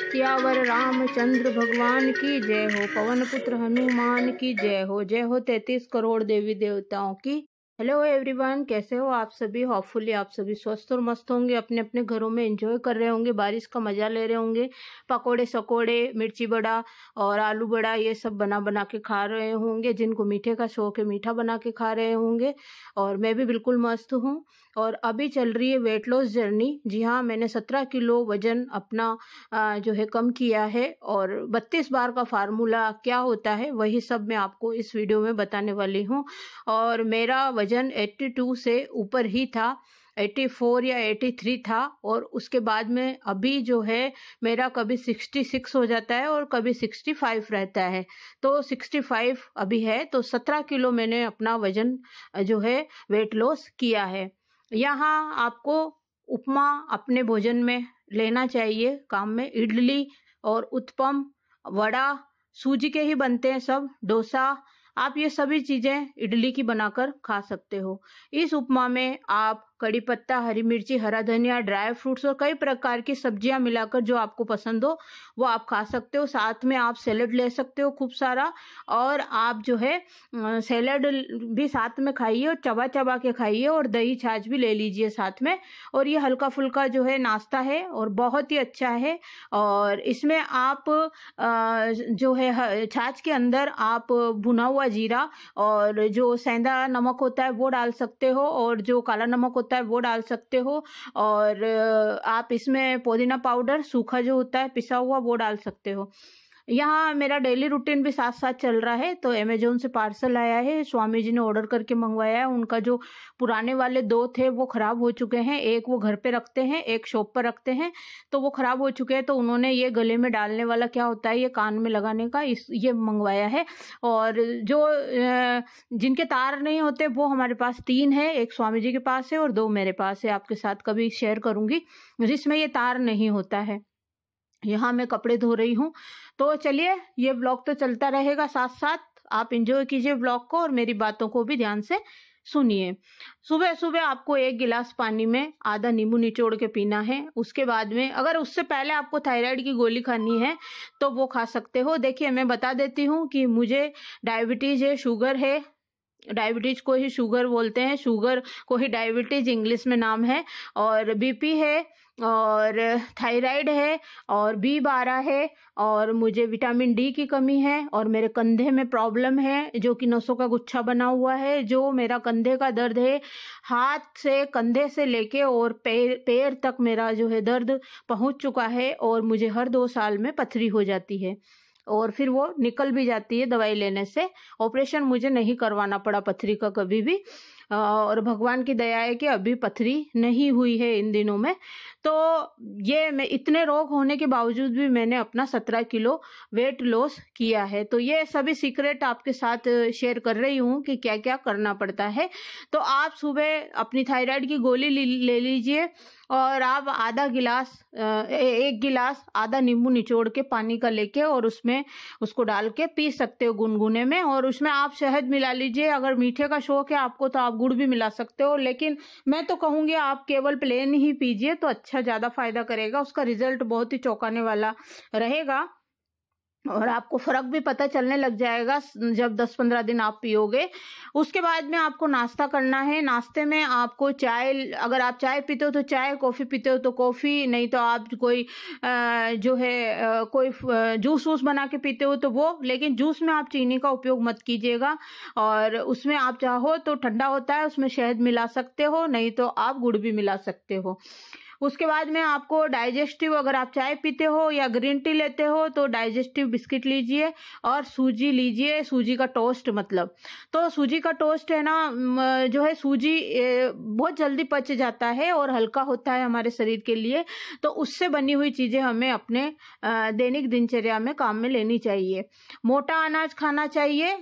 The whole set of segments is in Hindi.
सियावर रामचंद्र भगवान की जय हो। पवन पुत्र हनुमान की जय हो। जय हो 33 करोड़ देवी देवताओं की। हेलो एवरीवन, कैसे हो आप सभी। होपफुली आप सभी स्वस्थ और मस्त होंगे, अपने अपने घरों में एंजॉय कर रहे होंगे, बारिश का मजा ले रहे होंगे, पकोड़े सकोड़े, मिर्ची बड़ा और आलू बड़ा ये सब बना बना के खा रहे होंगे। जिनको मीठे का शौक है मीठा बना के खा रहे होंगे। और मैं भी बिल्कुल मस्त हूँ। और अभी चल रही है वेट लॉस जर्नी। जी हाँ, मैंने 17 किलो वजन अपना जो है कम किया है। और 32 बार का फार्मूला क्या होता है वही सब मैं आपको इस वीडियो में बताने वाली हूँ। और मेरा वजन 82 से ऊपर ही था, 84 या 83 था। और उसके बाद में अभी जो है मेरा कभी 66 हो जाता है और कभी 65 रहता है। तो 65 अभी है। तो 17 किलो मैंने अपना वजन जो है वेट लॉस किया है। यहाँ आपको उपमा अपने भोजन में लेना चाहिए काम में। इडली और उत्पम, वड़ा, सूजी के ही बनते हैं सब, डोसा, आप ये सभी चीजें इडली की बनाकर खा सकते हो। इस उपमा में आप कड़ी पत्ता, हरी मिर्ची, हरा धनिया, ड्राई फ्रूट्स और कई प्रकार की सब्जियां मिलाकर जो आपको पसंद हो वो आप खा सकते हो। साथ में आप सैलेड ले सकते हो खूब सारा। और आप जो है सैलेड भी साथ में खाइए और चबा चबा के खाइए और दही छाछ भी ले लीजिए साथ में। और ये हल्का फुल्का जो है नाश्ता है और बहुत ही अच्छा है। और इसमें आप जो है छाछ के अंदर आप भुना हुआ जीरा और जो सेंधा नमक होता है वो डाल सकते हो और जो काला नमक होता है वो डाल सकते हो। और आप इसमें पुदीना पाउडर सूखा जो होता है पिसा हुआ वो डाल सकते हो। यहाँ मेरा डेली रूटीन भी साथ साथ चल रहा है। तो अमेजोन से पार्सल आया है, स्वामी जी ने ऑर्डर करके मंगवाया है। उनका जो पुराने वाले 2 थे वो खराब हो चुके हैं। एक वो घर पे रखते हैं, एक शॉप पर रखते हैं, तो वो खराब हो चुके हैं। तो उन्होंने ये गले में डालने वाला क्या होता है ये कान में लगाने का ये मंगवाया है। और जो जिनके तार नहीं होते वो हमारे पास 3 है, एक स्वामी जी के पास है और 2 मेरे पास है। आपके साथ कभी शेयर करूंगी जिसमें ये तार नहीं होता है। यहाँ मैं कपड़े धो रही हूँ। तो चलिए, ये ब्लॉग तो चलता रहेगा साथ साथ, आप एंजॉय कीजिए ब्लॉग को और मेरी बातों को भी ध्यान से सुनिए। सुबह सुबह आपको 1 गिलास पानी में आधा नींबू निचोड़ के पीना है। उसके बाद में अगर उससे पहले आपको थायराइड की गोली खानी है तो वो खा सकते हो। देखिए, मैं बता देती हूँ कि मुझे डायबिटीज है, शुगर है। डायबिटीज को ही शुगर बोलते हैं, शुगर को ही डायबिटीज इंग्लिश में नाम है। और बीपी है और थायराइड है और B12 है और मुझे विटामिन डी की कमी है और मेरे कंधे में प्रॉब्लम है जो कि नसों का गुच्छा बना हुआ है। जो मेरा कंधे का दर्द है, हाथ से कंधे से लेके और पैर तक मेरा जो है दर्द पहुंच चुका है। और मुझे हर 2 साल में पथरी हो जाती है और फिर वो निकल भी जाती है दवाई लेने से। ऑपरेशन मुझे नहीं करवाना पड़ा पथरी का कभी भी। और भगवान की दया है कि अभी पथरी नहीं हुई है इन दिनों में। तो ये मैं इतने रोग होने के बावजूद भी मैंने अपना 17 किलो वेट लॉस किया है। तो ये सभी सीक्रेट आपके साथ शेयर कर रही हूँ कि क्या क्या करना पड़ता है। तो आप सुबह अपनी थायराइड की गोली ले लीजिए और आप आधा गिलास 1 गिलास आधा नींबू निचोड़ के पानी का लेके और उसमें उसको डाल के पी सकते हो गुनगुने में। और उसमें आप शहद मिला लीजिए। अगर मीठे का शौक है आपको तो आप गुड़ भी मिला सकते हो, लेकिन मैं तो कहूंगी आप केवल प्लेन ही पीजिए तो अच्छा, ज्यादा फायदा करेगा। उसका रिजल्ट बहुत ही चौंकाने वाला रहेगा और आपको फर्क भी पता चलने लग जाएगा जब 10-15 दिन आप पियोगे। उसके बाद में आपको नाश्ता करना है। नाश्ते में आपको चाय, अगर आप चाय पीते हो तो चाय, कॉफी पीते हो तो कॉफी, नहीं तो आप कोई जो है कोई जूस वूस बना के पीते हो तो वो। लेकिन जूस में आप चीनी का उपयोग मत कीजिएगा। और उसमें आप चाहो तो ठंडा होता है उसमें शहद मिला सकते हो, नहीं तो आप गुड़ भी मिला सकते हो। उसके बाद में आपको डाइजेस्टिव, अगर आप चाय पीते हो या ग्रीन टी लेते हो तो डाइजेस्टिव बिस्किट लीजिए और सूजी लीजिए, सूजी का टोस्ट मतलब। तो सूजी का टोस्ट है ना, जो है सूजी बहुत जल्दी पच जाता है और हल्का होता है हमारे शरीर के लिए। तो उससे बनी हुई चीजें हमें अपने दैनिक दिनचर्या में काम में लेनी चाहिए। मोटा अनाज खाना चाहिए,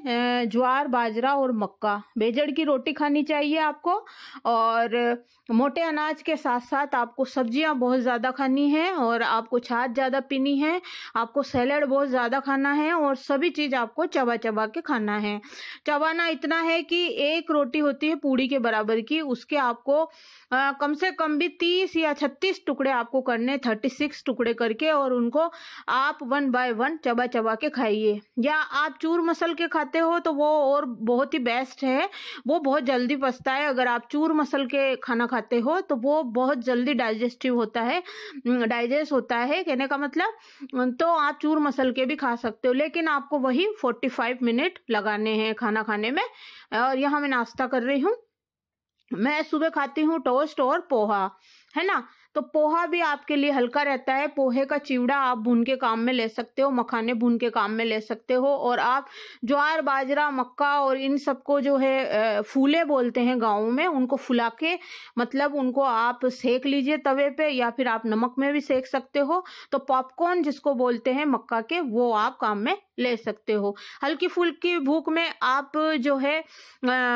ज्वार, बाजरा और मक्का। बेजड़ की रोटी खानी चाहिए आपको। और मोटे अनाज के साथ साथ आपको सब्जियां बहुत ज़्यादा खानी है और आपको छाछ ज़्यादा पीनी है, आपको सैलेड बहुत ज़्यादा खाना है और सभी चीज़ आपको चबा चबा के खाना है। चबाना इतना है कि एक रोटी होती है पूड़ी के बराबर की, उसके आपको कम से कम भी 30 या 36 टुकड़े आपको करने, 36 टुकड़े करके, और उनको आप 1 बाय 1 चबा चबा के खाइए। या आप चूर मसल के खाते हो तो वो और बहुत ही बेस्ट है, वो बहुत जल्दी पचता है। अगर आप चूर मसल के खाना खाते हो तो वो बहुत जल्दी डाइजेस्ट होता है, कहने का मतलब। तो आप चूर मसल के भी खा सकते हो, लेकिन आपको वही 45 मिनट लगाने हैं खाना खाने में। और यहाँ मैं नाश्ता कर रही हूँ। मैं सुबह खाती हूँ टोस्ट और पोहा, है ना। तो पोहा भी आपके लिए हल्का रहता है। पोहे का चिवड़ा आप भून के काम में ले सकते हो, मखाने भून के काम में ले सकते हो। और आप ज्वार, बाजरा, मक्का और इन सबको जो है फूले बोलते हैं गाँव में, उनको फुला के, मतलब उनको आप सेक लीजिए तवे पे, या फिर आप नमक में भी सेक सकते हो। तो पॉपकॉर्न जिसको बोलते हैं मक्का के, वो आप काम में ले सकते हो। हल्की फुल्की भूख में आप जो है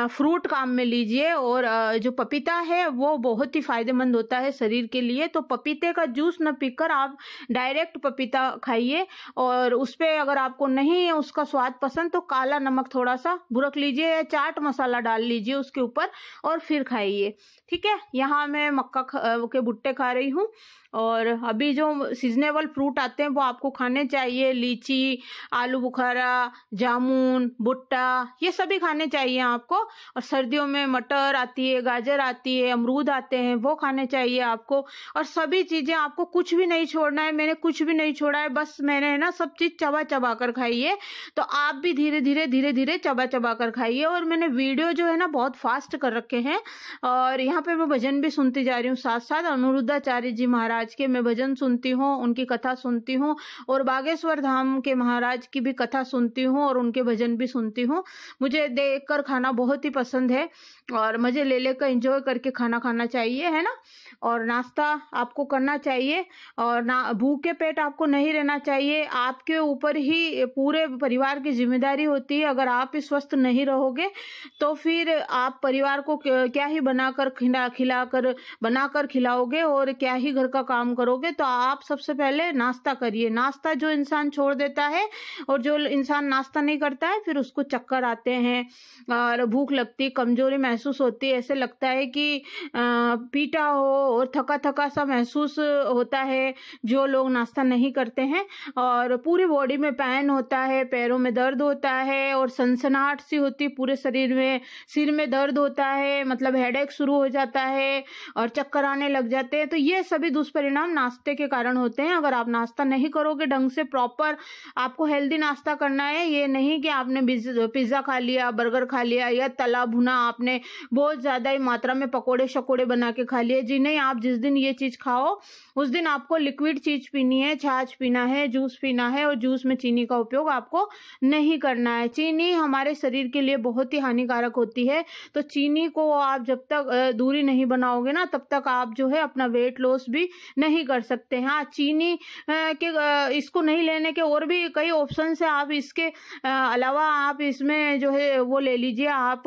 फ्रूट काम में लीजिए। और जो पपीता है वो बहुत ही फायदेमंद होता है शरीर के लिए। तो पपीते का जूस न पीकर आप डायरेक्ट पपीता खाइए। और उस पे अगर आपको नहीं है उसका स्वाद पसंद, तो काला नमक थोड़ा सा बुरक लीजिए या चाट मसाला डाल लीजिए उसके ऊपर और फिर खाइए। ठीक है। यहाँ मैं मक्का के भुट्टे खा रही हूँ। और अभी जो सीजनेबल फ्रूट आते हैं वो आपको खाने चाहिए। लीची, आलू बुखारा, जामुन, भुट्टा, ये सभी खाने चाहिए आपको। और सर्दियों में मटर आती है, गाजर आती है, अमरूद आते हैं, वो खाने चाहिए आपको। और सभी चीजें आपको, कुछ भी नहीं छोड़ना है। मैंने कुछ भी नहीं छोड़ा है, बस मैंने ना सब चीज चबा चबा कर खाई है। तो आप भी धीरे धीरे चबा चबा कर खाइए। और मैंने वीडियो जो है ना बहुत फास्ट कर रखे हैं। और यहाँ पे मैं भजन भी सुनती जा रही हूँ साथ साथ। अनिरुद्धाचार्य जी महाराज के मैं भजन सुनती हूँ, उनकी कथा सुनती हूँ। और बागेश्वर धाम के महाराज की भी कथा सुनती हूँ और उनके भजन भी सुनती हूँ। मुझे देखकर खाना बहुत ही पसंद है और मजे ले लेकर एंजॉय करके खाना खाना चाहिए, है ना। और नाश्ता आपको करना चाहिए। और ना भूखे पेट आपको नहीं रहना चाहिए। आपके ऊपर ही पूरे परिवार की जिम्मेदारी होती है। अगर आप ही स्वस्थ नहीं रहोगे तो फिर आप परिवार को क्या ही बनाकर खिलाओगे और क्या ही घर का काम करोगे। तो आप सबसे पहले नाश्ता करिए। नाश्ता जो इंसान छोड़ देता है और जो इंसान नाश्ता नहीं करता है, फिर उसको चक्कर आते हैं और भूख लगती, कमजोरी महसूस होती है। ऐसे लगता है कि पीटा हो और थका थका सा महसूस होता है जो लोग नाश्ता नहीं करते हैं। और पूरी बॉडी में पेन होता है, पैरों में दर्द होता है और सनसनाहट सी होती है पूरे शरीर में, सिर में दर्द होता है, मतलब हेडेक शुरू हो जाता है और चक्कर आने लग जाते हैं। तो ये सभी दुष्परिणाम नाश्ते के कारण होते हैं। अगर आप नाश्ता नहीं करोगे ढंग से, प्रॉपर आपको हेल्दी नाश्ता करना है। ये नहीं कि आपने पिज्जा खा लिया, बर्गर खा लिया या तला भुना आपने बहुत ज्यादा ही मात्रा में पकोड़े शकोड़े बना के खा लिए। जी नहीं, आप जिस दिन ये चीज खाओ उस दिन आपको लिक्विड चीज पीनी है, छाछ पीना है, जूस पीना है। और जूस में चीनी का उपयोग आपको नहीं करना है। चीनी हमारे शरीर के लिए बहुत ही हानिकारक होती है। तो चीनी को आप जब तक दूरी नहीं बनाओगे ना, तब तक आप जो है अपना वेट लॉस भी नहीं कर सकते हैं। हाँ, चीनी के इसको नहीं लेने के और भी कई ऑप्शन है। आप इसके अलावा आप इसमें जो है वो ले लीजिए, आप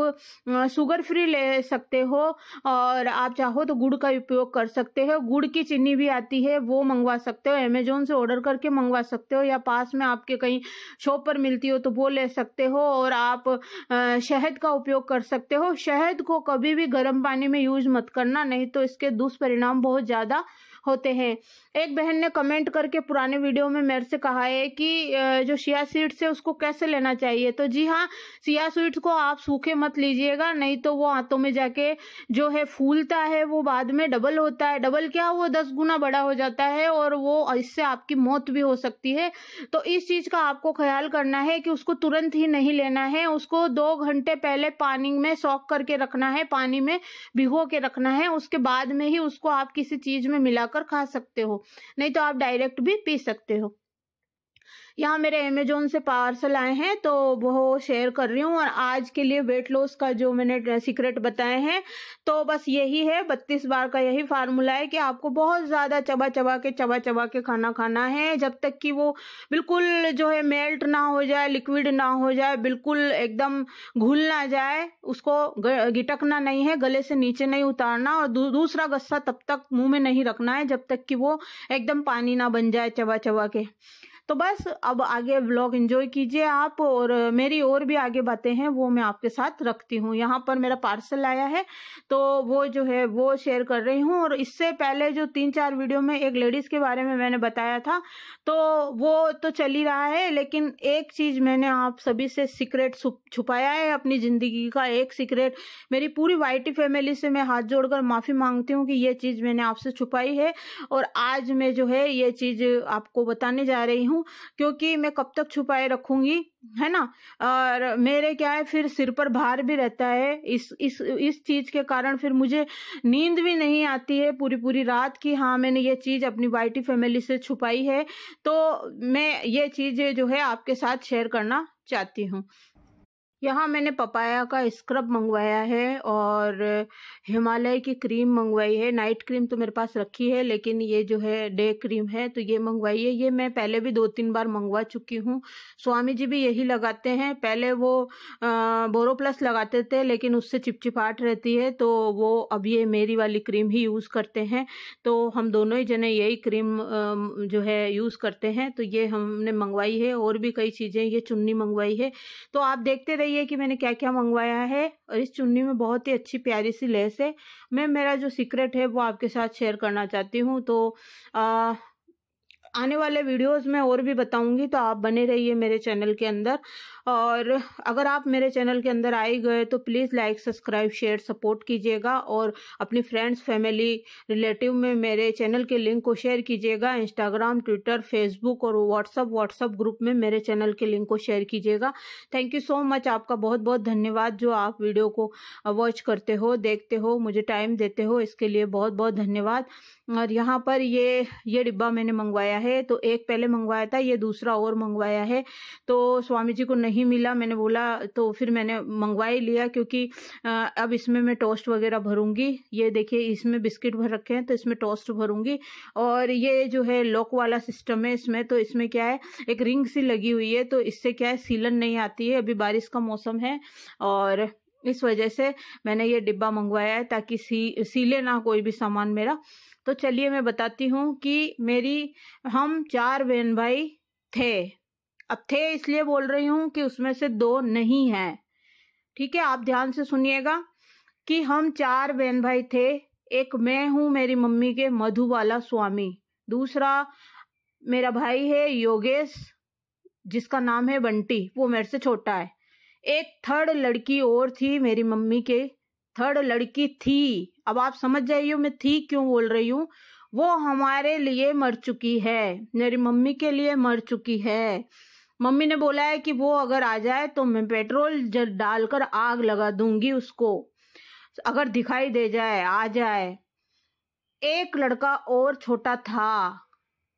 शुगर फ्री ले सकते हो। और आप चाहो तो गुड़ का उपयोग कर सकते हो। गुड़ की चीनी भी आती है, वो मंगवा सकते हो, अमेजोन से ऑर्डर करके मंगवा सकते हो, या पास में आपके कहीं शॉप पर मिलती हो तो वो ले सकते हो। और आप शहद का उपयोग कर सकते हो। शहद को कभी भी गर्म पानी में यूज मत करना, नहीं तो इसके दुष्परिणाम बहुत ज्यादा होते हैं। एक बहन ने कमेंट करके पुराने वीडियो में मेरे से कहा है कि जो चिया सीड्स है उसको कैसे लेना चाहिए। तो जी हाँ, चिया सीड्स को आप सूखे मत लीजिएगा, नहीं तो वो हाथों में जाके जो है फूलता है, वो बाद में डबल होता है। डबल क्या, वो 10 गुना बड़ा हो जाता है और वो इससे आपकी मौत भी हो सकती है। तो इस चीज का आपको ख्याल करना है कि उसको तुरंत ही नहीं लेना है। उसको 2 घंटे पहले पानी में सॉक करके रखना है, पानी में भिगो के रखना है। उसके बाद में ही उसको आप किसी चीज में मिलाकर खा सकते हो, नहीं तो आप डायरेक्ट भी पी सकते हो। यहाँ मेरे अमेजोन से पार्सल आए हैं तो वो शेयर कर रही हूँ। और आज के लिए वेट लॉस का जो मैंने सीक्रेट बताए हैं तो बस यही है, 32 बार का यही फार्मूला है कि आपको बहुत ज़्यादा चबा चबा के खाना खाना है जब तक कि वो बिल्कुल जो है मेल्ट ना हो जाए, लिक्विड ना हो जाए, बिल्कुल एकदम घुल ना जाए। उसको गिटकना नहीं है, गले से नीचे नहीं उतारना, और दूसरा गस्सा तब तक मुंह में नहीं रखना है जब तक कि वो एकदम पानी ना बन जाए चबा के। तो बस अब आगे व्लॉग एंजॉय कीजिए आप, और मेरी और भी आगे बातें हैं वो मैं आपके साथ रखती हूँ। यहाँ पर मेरा पार्सल आया है तो वो जो है वो शेयर कर रही हूँ। और इससे पहले जो 3-4 वीडियो में एक लेडीज के बारे में मैंने बताया था तो वो तो चल ही रहा है, लेकिन एक चीज मैंने आप सभी से सीक्रेट छुपाया है, अपनी जिंदगी का एक सीक्रेट। मेरी पूरी वाईटी फैमिली से मैं हाथ जोड़कर माफी मांगती हूँ कि ये चीज मैंने आपसे छुपाई है, और आज मैं जो है ये चीज आपको बताने जा रही हूँ, क्योंकि मैं कब तक छुपाए रखूंगी, है ना। और मेरे क्या है, फिर सिर पर भार भी रहता है इस चीज के कारण, फिर मुझे नींद भी नहीं आती है पूरी रात की। हाँ, मैंने ये चीज अपनी वाईटी फैमिली से छुपाई है तो मैं ये चीज जो है आपके साथ शेयर करना चाहती हूँ। यहाँ मैंने पपाया का स्क्रब मंगवाया है और हिमालय की क्रीम मंगवाई है। नाइट क्रीम तो मेरे पास रखी है, लेकिन ये जो है डे क्रीम है तो ये मंगवाई है। ये मैं पहले भी 2-3 बार मंगवा चुकी हूँ। स्वामी जी भी यही लगाते हैं। पहले वो बोरो प्लस लगाते थे, लेकिन उससे चिपचिपाहट रहती है तो वो अब ये मेरी वाली क्रीम ही यूज़ करते हैं। तो हम दोनों ही जने यही क्रीम जो है यूज़ करते हैं। तो ये हमने मंगवाई है, और भी कई चीज़ें, ये चुन्नी मंगवाई है। तो आप देखते रहिए कि मैंने क्या क्या मंगवाया है। और इस चुन्नी में बहुत ही अच्छी प्यारी सी लेस है। मैं मेरा जो सीक्रेट है वो आपके साथ शेयर करना चाहती हूँ। तो आने वाले वीडियोस में और भी बताऊंगी, तो आप बने रहिए मेरे चैनल के अंदर। और अगर आप मेरे चैनल के अंदर आ ही गए तो please like, subscribe, share, support कीजिएगा, और अपनी फ्रेंड्स, फैमिली, रिलेटिव में मेरे चैनल के लिंक को शेयर कीजिएगा। इंस्टाग्राम, ट्विटर, फेसबुक और व्हाट्सअप ग्रुप में मेरे चैनल के लिंक को शेयर कीजिएगा। थैंक यू सो मच, आपका बहुत बहुत धन्यवाद जो आप वीडियो को वॉच करते हो, देखते हो, मुझे टाइम देते हो, इसके लिए बहुत बहुत धन्यवाद। और यहाँ पर ये डिब्बा मैंने मंगवाया है, तो एक पहले मंगवाया था, ये दूसरा और मंगवाया है। तो स्वामी जी को नहीं मिला, मैंने बोला तो फिर मैंने मंगवा ही लिया, क्योंकि अब इसमें मैं टोस्ट वगैरह भरूंगी। ये देखिए, इसमें बिस्किट भर रखे हैं तो इसमें टोस्ट भरूंगी। और ये जो है लॉक वाला सिस्टम है इसमें, तो इसमें क्या है, एक रिंग सी लगी हुई है, तो इससे क्या है, सीलन नहीं आती है। अभी बारिश का मौसम है और इस वजह से मैंने ये डिब्बा मंगवाया है, ताकि सीले ना कोई भी सामान मेरा। तो चलिए मैं बताती हूँ कि हम 4 बहन भाई थे। अब थे इसलिए बोल रही हूँ कि उसमें से 2 नहीं हैं, ठीक है। आप ध्यान से सुनिएगा कि हम 4 बहन भाई थे। एक मैं हूँ मेरी मम्मी के मधुबाला स्वामी, दूसरा मेरा भाई है योगेश जिसका नाम है बंटी, वो मेरे से छोटा है। एक थर्ड लड़की और थी मेरी मम्मी के, थर्ड लड़की थी। अब आप समझ जाइए मैं थी क्यों बोल रही हूँ। वो हमारे लिए मर चुकी है, मेरी मम्मी के लिए मर चुकी है। मम्मी ने बोला है कि वो अगर आ जाए तो मैं पेट्रोल डालकर आग लगा दूंगी उसको, अगर दिखाई दे जाए, आ जाए। एक लड़का और छोटा था,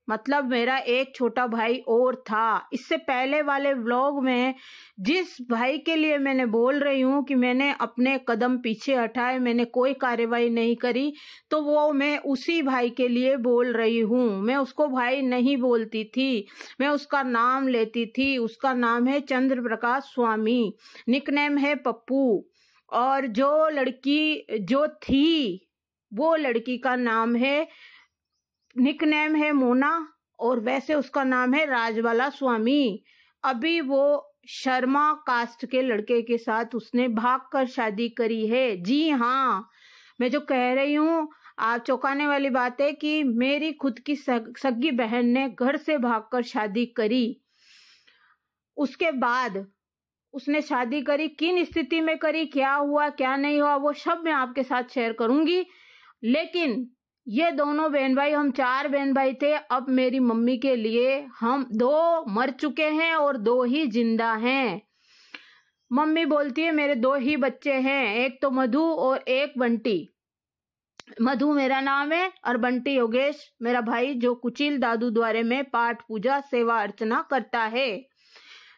मतलब मेरा एक छोटा भाई और था। इससे पहले वाले व्लॉग में जिस भाई के लिए मैंने बोल रही हूँ कि मैंने अपने कदम पीछे हटाए, मैंने कोई कार्रवाई नहीं करी, तो वो मैं उसी भाई के लिए बोल रही हूँ। मैं उसको भाई नहीं बोलती थी, मैं उसका नाम लेती थी। उसका नाम है चंद्र प्रकाश स्वामी, निकनेम है पप्पू। और जो लड़की जो थी वो लड़की का नाम है, निकनेम है मोना, और वैसे उसका नाम है राजबाला स्वामी। अभी वो शर्मा कास्ट के लड़के के साथ उसने भागकर शादी करी है। जी हाँ, मैं जो कह रही हूँ, आप चौंकाने वाली बात है कि मेरी खुद की सगी बहन ने घर से भागकर शादी करी। उसके बाद उसने शादी करी, किन स्थिति में करी, क्या हुआ क्या नहीं हुआ, वो सब मैं आपके साथ शेयर करूंगी। लेकिन ये दोनों बहन भाई, हम 4 बहन भाई थे। अब मेरी मम्मी के लिए हम 2 मर चुके हैं और 2 ही जिंदा हैं। मम्मी बोलती है मेरे 2 ही बच्चे हैं, एक तो मधु और एक बंटी। मधु मेरा नाम है और बंटी योगेश मेरा भाई, जो कुचिल दादू द्वारे में पाठ पूजा सेवा अर्चना करता है,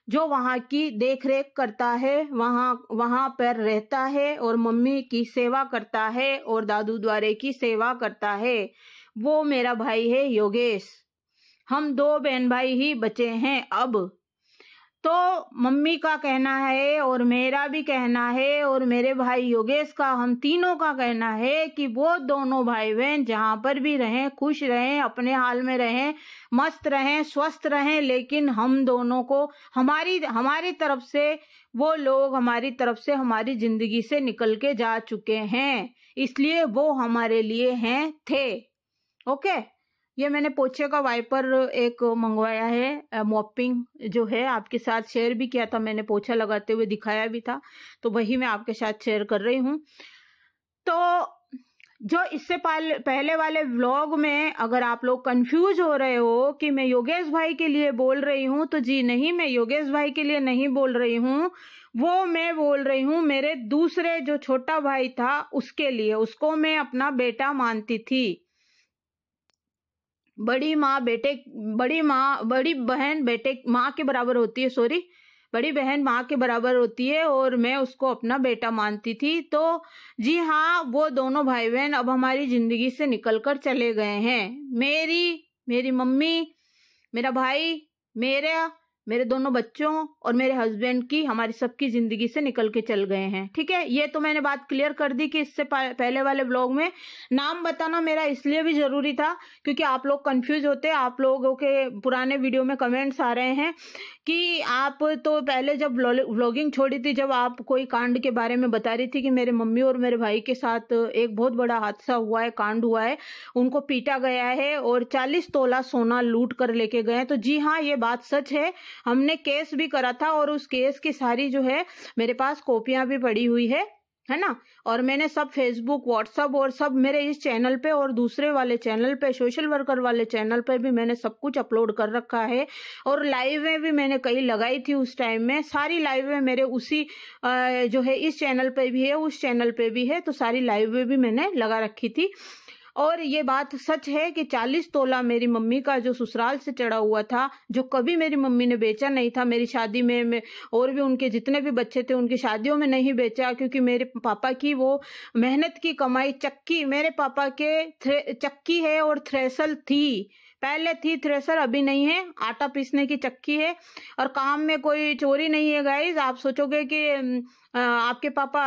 जो वहाँ की देख रेख करता है, वहाँ पर रहता है और मम्मी की सेवा करता है और दादू द्वारे की सेवा करता है, वो मेरा भाई है योगेश। हम 2 बहन भाई ही बचे हैं अब। तो मम्मी का कहना है और मेरा भी कहना है और मेरे भाई योगेश का, हम तीनों का कहना है कि वो दोनों भाई बहन जहाँ पर भी रहें खुश रहें, अपने हाल में रहें, मस्त रहें, स्वस्थ रहें, लेकिन हम दोनों को हमारी तरफ से वो लोग हमारी तरफ से हमारी जिंदगी से निकल के जा चुके हैं, इसलिए वो हमारे लिए हैं थे। ओके, ये मैंने पोछे का वाइपर एक मंगवाया है, मॉपिंग जो है, आपके साथ शेयर भी किया था मैंने, पोछा लगाते हुए दिखाया भी था, तो वही मैं आपके साथ शेयर कर रही हूँ। तो जो इससे पहले वाले व्लॉग में अगर आप लोग कंफ्यूज हो रहे हो कि मैं योगेश भाई के लिए बोल रही हूँ, तो जी नहीं, मैं योगेश भाई के लिए नहीं बोल रही हूँ, वो मैं बोल रही हूँ मेरे दूसरे जो छोटा भाई था उसके लिए। उसको मैं अपना बेटा मानती थी। बड़ी बहन माँ के बराबर होती है, सॉरी, बड़ी बहन माँ के बराबर होती है और मैं उसको अपना बेटा मानती थी। तो जी हाँ, वो दोनों भाई बहन अब हमारी जिंदगी से निकलकर चले गए हैं। मेरी मम्मी, मेरा भाई, मेरे दोनों बच्चों और मेरे हस्बैंड की, हमारी सबकी जिंदगी से निकल के चल गए हैं। ठीक है, ये तो मैंने बात क्लियर कर दी कि इससे पहले वाले ब्लॉग में नाम बताना मेरा इसलिए भी जरूरी था क्योंकि आप लोग कंफ्यूज होते हैं। आप लोगों के पुराने वीडियो में कमेंट्स आ रहे हैं कि आप तो पहले जब व्लॉगिंग छोड़ी थी, जब आप कोई कांड के बारे में बता रही थी कि मेरे मम्मी और मेरे भाई के साथ एक बहुत बड़ा हादसा हुआ है, कांड हुआ है, उनको पीटा गया है और 40 तोला सोना लूट कर लेके गए। तो जी हाँ, ये बात सच है, हमने केस भी करा था और उस केस की सारी जो है मेरे पास कॉपियां भी पड़ी हुई है ना। और मैंने सब फेसबुक, व्हाट्सएप और सब मेरे इस चैनल पे और दूसरे वाले चैनल पे, सोशल वर्कर वाले चैनल पे भी मैंने सब कुछ अपलोड कर रखा है। और लाइव में भी मैंने कई लगाई थी उस टाइम में, सारी लाइव में मेरे उसी जो है इस चैनल पे भी है, उस चैनल पे भी है, तो सारी लाइव में भी मैंने लगा रखी थी। और ये बात सच है कि 40 तोला मेरी मम्मी का जो ससुराल से चढ़ा हुआ था, जो कभी मेरी मम्मी ने बेचा नहीं था। मेरी शादी में और भी उनके जितने भी बच्चे थे उनकी शादियों में नहीं बेचा, क्योंकि मेरे पापा की वो मेहनत की कमाई, चक्की, मेरे पापा के चक्की है और थ्रेशर थी, पहले थी थ्रेशर, अभी नहीं है, आटा पीसने की चक्की है। और काम में कोई चोरी नहीं है गाइस। आप सोचोगे कि आपके पापा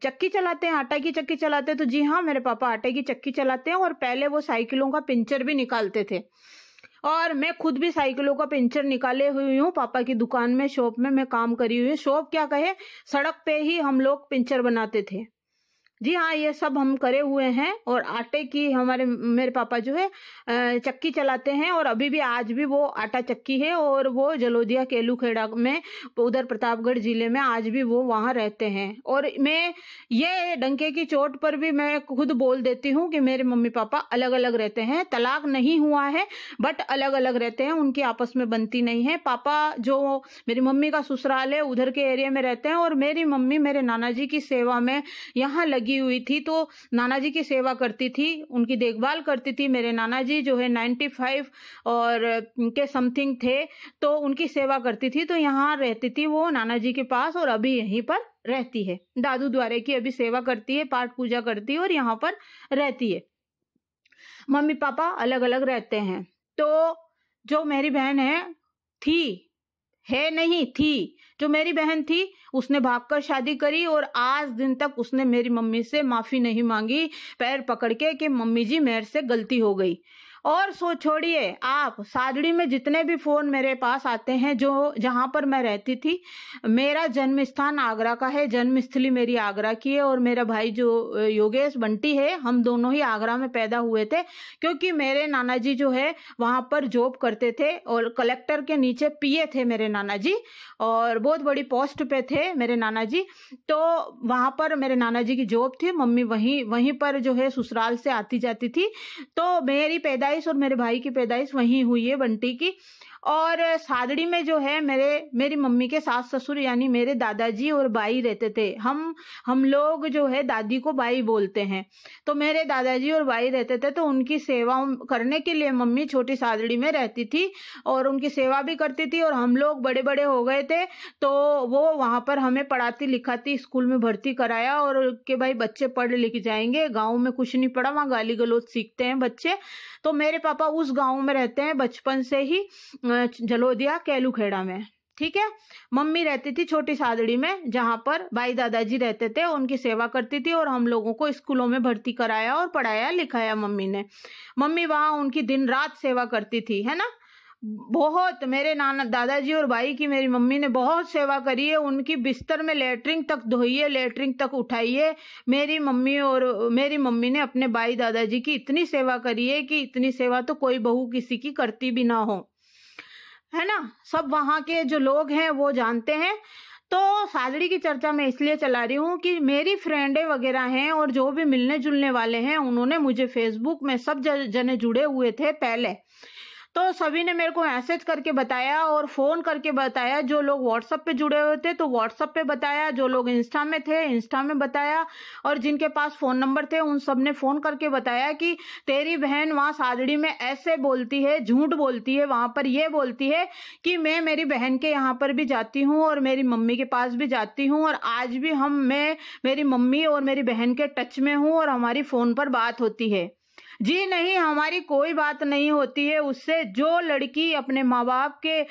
चक्की चलाते हैं, आटा की चक्की चलाते हैं, तो जी हाँ, मेरे पापा आटे की चक्की चलाते हैं और पहले वो साइकिलों का पिंचर भी निकालते थे। और मैं खुद भी साइकिलों का पिंचर निकाले हुई हूँ, पापा की दुकान में, शॉप में मैं काम करी हुई हूँ। शॉप क्या कहे, सड़क पे ही हम लोग पिंचर बनाते थे। जी हाँ, ये सब हम करे हुए हैं। और आटे की मेरे पापा जो है चक्की चलाते हैं और अभी भी, आज भी वो आटा चक्की है और वो जलोदिया केलूखेड़ा में, उधर प्रतापगढ़ जिले में, आज भी वो वहां रहते हैं। और मैं ये डंके की चोट पर भी मैं खुद बोल देती हूँ कि मेरे मम्मी पापा अलग अलग रहते हैं, तलाक नहीं हुआ है बट अलग अलग रहते हैं, उनकी आपस में बनती नहीं है। पापा जो मेरी मम्मी का ससुराल है उधर के एरिया में रहते हैं और मेरी मम्मी मेरे नाना जी की सेवा में यहाँ लगी हुई थी, तो नाना जी की सेवा करती थी, उनकी देखभाल करती थी। मेरे नाना जी जो है 95 और के समथिंग थे, तो उनकी सेवा करती थी, तो यहाँ रहती थी वो नाना जी के पास और अभी यहीं पर रहती है। दादू द्वारे की अभी सेवा करती है, पाठ पूजा करती है और यहाँ पर रहती है। मम्मी पापा अलग अलग रहते हैं। तो जो मेरी बहन थी, जो मेरी बहन थी, उसने भागकर शादी करी और आज दिन तक उसने मेरी मम्मी से माफी नहीं मांगी, पैर पकड़ के कि मम्मी जी मेरे से गलती हो गई। और सो छोड़िए, आप सादड़ी में जितने भी फोन मेरे पास आते हैं, जो जहां पर मैं रहती थी, मेरा जन्म स्थान आगरा का है, जन्मस्थली मेरी आगरा की है। और मेरा भाई जो योगेश बंटी है, हम दोनों ही आगरा में पैदा हुए थे, क्योंकि मेरे नाना जी जो है वहां पर जॉब करते थे और कलेक्टर के नीचे पीए थे मेरे नाना जी, और बहुत बड़ी पोस्ट पे थे मेरे नाना जी। तो वहां पर मेरे नाना जी की जॉब थी, मम्मी वहीं पर जो है ससुराल से आती जाती थी। तो मेरी पैदाइश और मेरे भाई की पैदाइश वहीं हुई है, बंटी की। और सादड़ी में जो है मेरी मम्मी के सास ससुर यानी मेरे दादाजी और बाई रहते थे। हम लोग जो है दादी को बाई बोलते हैं। तो मेरे दादाजी और बाई रहते थे, तो उनकी सेवा करने के लिए मम्मी छोटी सादड़ी में रहती थी और उनकी सेवा भी करती थी। और हम लोग बड़े बड़े हो गए थे तो वो वहां पर हमें पढ़ाती लिखाती, स्कूल में भर्ती कराया और कि भाई बच्चे पढ़ लिख जाएंगे, गाँव में कुछ नहीं पड़ा, वहाँ गाली गलौज सीखते हैं बच्चे। तो मेरे पापा उस गाँव में रहते हैं बचपन से ही, जलोदिया कैलूखेड़ा में। ठीक है। मम्मी रहती थी छोटी सादड़ी में, जहां पर भाई दादाजी रहते थे, उनकी सेवा करती थी और हम लोगों को स्कूलों में भर्ती कराया और पढ़ाया लिखाया मम्मी ने। मम्मी वहां उनकी दिन रात सेवा करती थी, है ना। बहुत मेरे नाना दादाजी और भाई की मेरी मम्मी ने बहुत सेवा करी है। उनकी बिस्तर में लेटरिन तक धोई है, लेटरिन तक उठाई है मेरी मम्मी ने अपने भाई दादाजी की इतनी सेवा करी है कि इतनी सेवा तो कोई बहू किसी की करती भी ना हो, है ना। सब वहां के जो लोग हैं वो जानते हैं। तो सादड़ी की चर्चा मैं इसलिए चला रही हूँ कि मेरी फ्रेंडें वगैरह हैं और जो भी मिलने जुलने वाले हैं, उन्होंने मुझे फेसबुक में सब जने जुड़े हुए थे पहले, तो सभी ने मेरे को मैसेज करके बताया और फोन करके बताया। जो लोग व्हाट्सएप पे जुड़े हुए थे तो व्हाट्सएप पे बताया, जो लोग इंस्टा में थे इंस्टा में बताया, और जिनके पास फोन नंबर थे उन सब ने फोन करके बताया कि तेरी बहन वहां सादड़ी में ऐसे बोलती है, झूठ बोलती है, वहां पर ये बोलती है कि मैं मेरी बहन के यहाँ पर भी जाती हूँ और मेरी मम्मी के पास भी जाती हूँ और आज भी मैं मेरी मम्मी और मेरी बहन के टच में हूँ और हमारी फोन पर बात होती है। जी नहीं, हमारी कोई बात नहीं होती है उससे। जो लड़की अपने माँ बाप के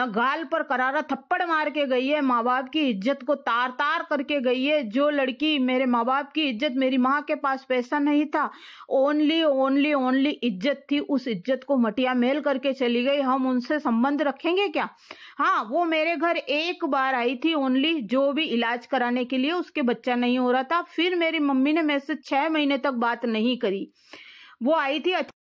गाल पर करारा थप्पड़ मार के गई है, माँ बाप की इज्जत को तार तार करके गई है, जो लड़की मेरे माँ बाप की इज्जत, मेरी माँ के पास पैसा नहीं था, ओनली ओनली ओनली इज्जत थी, उस इज्जत को मटिया मेल करके चली गई, हम उनसे संबंध रखेंगे क्या। हाँ, वो मेरे घर एक बार आई थी ओनली, जो भी इलाज कराने के लिए, उसके बच्चा नहीं हो रहा था। फिर मेरी मम्मी ने मेरे से 6 महीने तक बात नहीं करी। वो आई थी